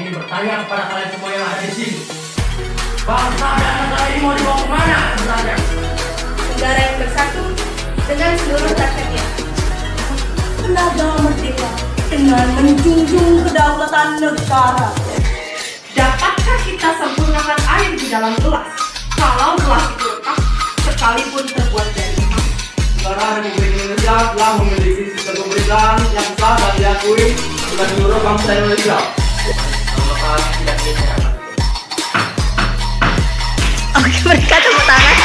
ingin bertanya kepada kalian semua yang ada di sini. Bangsa dan negara ini mau dibawa kemana sebenarnya? Negara yang bersatu dengan seluruh rakyatnya. Tenaga merdeka dengan menjunjung kedaulatan negara. Dapatkah kita sempurnakan air di dalam gelas kalau gelas itu retak sekalipun terbuat dari emas? Negara Republik Indonesia telah memiliki sistem pemerintahan yang sah dan diakui oleh seluruh bangsa Indonesia. Oke, mereka tepuk tangan.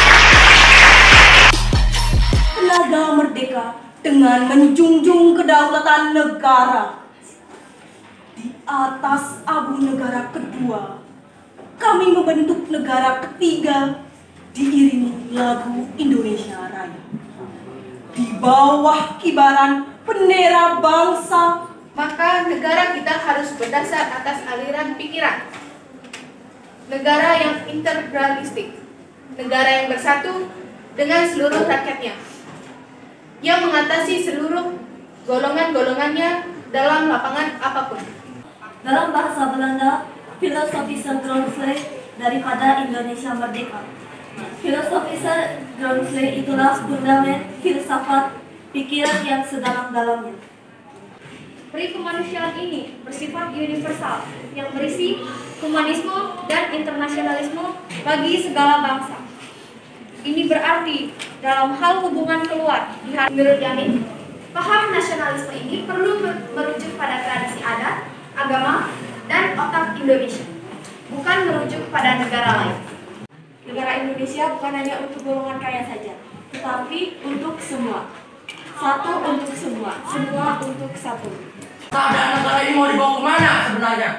Tenaga merdeka dengan menjunjung kedaulatan negara. Di atas abu negara kedua, kami membentuk negara ketiga diiringi lagu Indonesia Raya. Di bawah kibaran bendera bangsa, Maka negara kita harus berdasar atas aliran pikiran. Negara yang integralistik, negara yang bersatu dengan seluruh rakyatnya, yang mengatasi seluruh golongan-golongannya dalam lapangan apapun. Dalam bahasa Belanda, filosofische Grundlage daripada Indonesia merdeka. Filosofische Grundlage itulah fundament filsafat pikiran yang sedalam-dalamnya. Peri kemanusiaan ini bersifat universal yang berisi humanisme dan internasionalisme bagi segala bangsa. Ini berarti dalam hal hubungan keluar, Menurut Yamin, paham nasionalisme ini perlu merujuk pada tradisi adat, agama, dan otak Indonesia, bukan merujuk pada negara lain. Negara Indonesia bukan hanya untuk golongan kaya saja, tetapi untuk semua. Satu untuk semua, semua untuk satu. Bangsa dan negara ini mau dibawa kemana sebenarnya?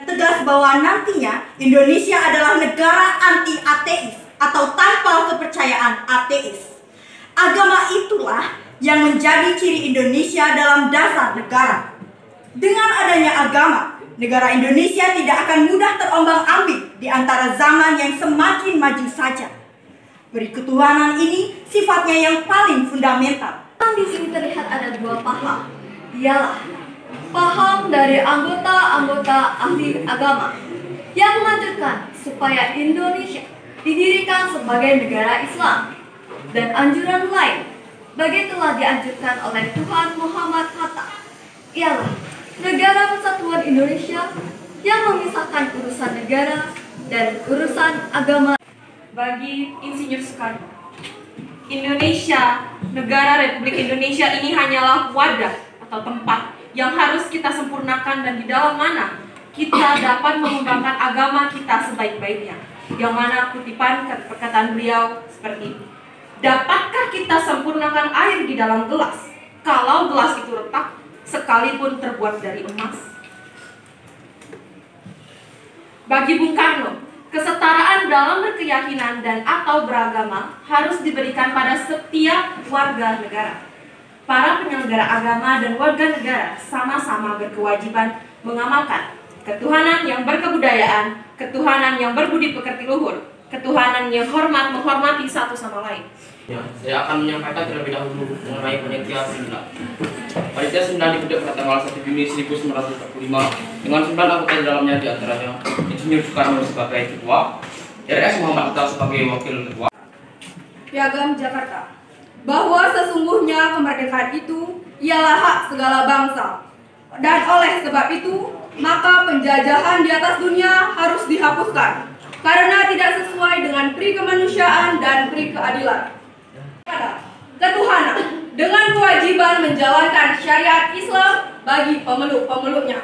tegas bahwa nantinya Indonesia adalah negara anti-ateis atau tanpa kepercayaan ateis. Agama itulah yang menjadi ciri Indonesia dalam dasar negara. Dengan adanya agama, negara Indonesia tidak akan mudah terombang-ambing di antara zaman yang semakin maju saja. Berketuhanan ini sifatnya yang paling fundamental. Di sini terlihat ada dua paham. Ialah paham dari anggota-anggota ahli agama yang menganjurkan supaya Indonesia didirikan sebagai negara Islam, dan anjuran lain bagi telah dianjurkan oleh Tuhan Muhammad Hatta ialah negara persatuan Indonesia yang memisahkan urusan negara dan urusan agama. bagi Insinyur Soekarno, Indonesia, negara Republik Indonesia ini hanyalah wadah atau tempat yang harus kita sempurnakan dan di dalam mana kita dapat mengembangkan agama kita sebaik-baiknya. Yang mana kutipan perkataan beliau seperti ini. Dapatkah kita sempurnakan air di dalam gelas kalau gelas itu retak sekalipun terbuat dari emas? Bagi Bung Karno, kesetaraan dalam berkeyakinan dan atau beragama harus diberikan pada setiap warga negara. Para penyelenggara agama dan warga negara sama-sama berkewajiban mengamalkan ketuhanan yang berkebudayaan, ketuhanan yang berbudi pekerti luhur, ketuhanan yang menghormati satu sama lain. Ya, saya akan menyampaikan terlebih dahulu mengenai panitia 9. Panitia 9 dibentuk pada tanggal 1 Juni 1945 dengan 9 anggota di dalamnya, diantaranya Insinyur Soekarno sebagai ketua, RS Muhammad Hatta sebagai wakil ketua. Piagam Jakarta, bahwa sesungguhnya kemerdekaan itu ialah hak segala bangsa, dan oleh sebab itu maka penjajahan di atas dunia harus dihapuskan karena tidak sesuai dengan pri kemanusiaan dan pri keadilan. Ketuhanan dengan kewajiban menjalankan syariat Islam bagi pemeluk-pemeluknya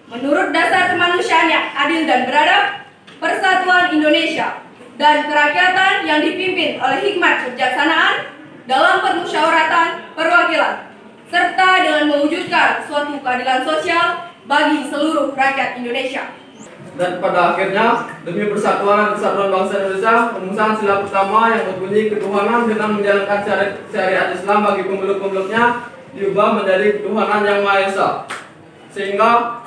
menurut dasar kemanusiaan yang adil dan beradab, persatuan Indonesia, dan kerakyatan yang dipimpin oleh hikmat kebijaksanaan dalam permusyawaratan perwakilan, serta dengan mewujudkan suatu keadilan sosial bagi seluruh rakyat Indonesia. Dan pada akhirnya, demi persatuan dan kesatuan bangsa Indonesia, rumusan sila pertama yang berbunyi ketuhanan dengan menjalankan syariat Islam bagi pemeluk-pemeluknya diubah menjadi ketuhanan yang Maha Esa. Sehingga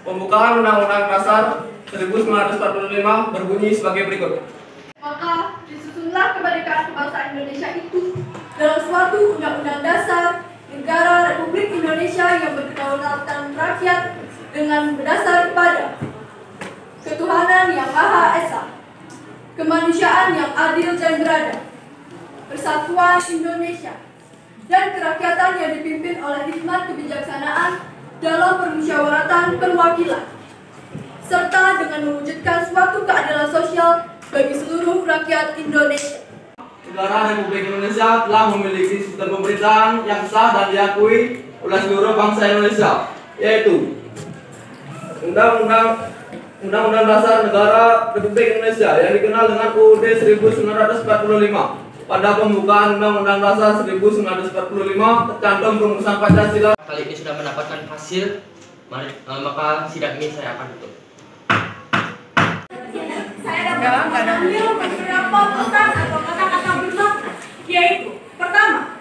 pembukaan Undang-Undang Dasar 1945 berbunyi sebagai berikut. Maka disusunlah kemerdekaan kebangsaan Indonesia itu dalam suatu Undang-Undang Dasar Negara Republik Indonesia yang berkedaulatan rakyat dengan berdasar Ketuhanan Yang Maha Esa, kemanusiaan yang adil dan beradab, persatuan Indonesia, dan kerakyatan yang dipimpin oleh hikmat kebijaksanaan dalam permusyawaratan perwakilan, serta dengan mewujudkan suatu keadilan sosial bagi seluruh rakyat Indonesia. Negara Republik Indonesia telah memiliki sistem pemerintahan yang sah dan diakui oleh seluruh bangsa Indonesia, yaitu Undang-Undang Dasar Negara Republik Indonesia yang dikenal dengan UUD 1945. Pada pembukaan Undang-Undang Dasar 1945 tercantum rumusan Pancasila. Kali ini sudah mendapatkan hasil, maka sidang ini saya akan tutup. Saya dapat mengambil beberapa pesan atau kata-kata bermakna, yaitu pertama,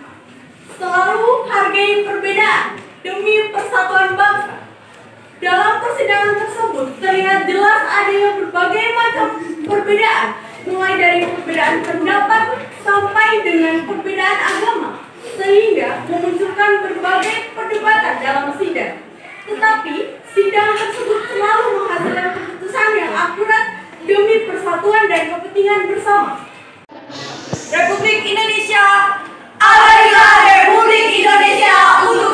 selalu hargai perbedaan demi persatuan bangsa. Dalam persidangan tersebut terlihat jelas adanya berbagai macam perbedaan, mulai dari perbedaan pendapat sampai dengan perbedaan agama, sehingga memunculkan berbagai perdebatan dalam sidang. Tetapi sidang tersebut selalu menghasilkan keputusan yang akurat demi persatuan dan kepentingan bersama. Republik Indonesia adalah Republik Indonesia untuk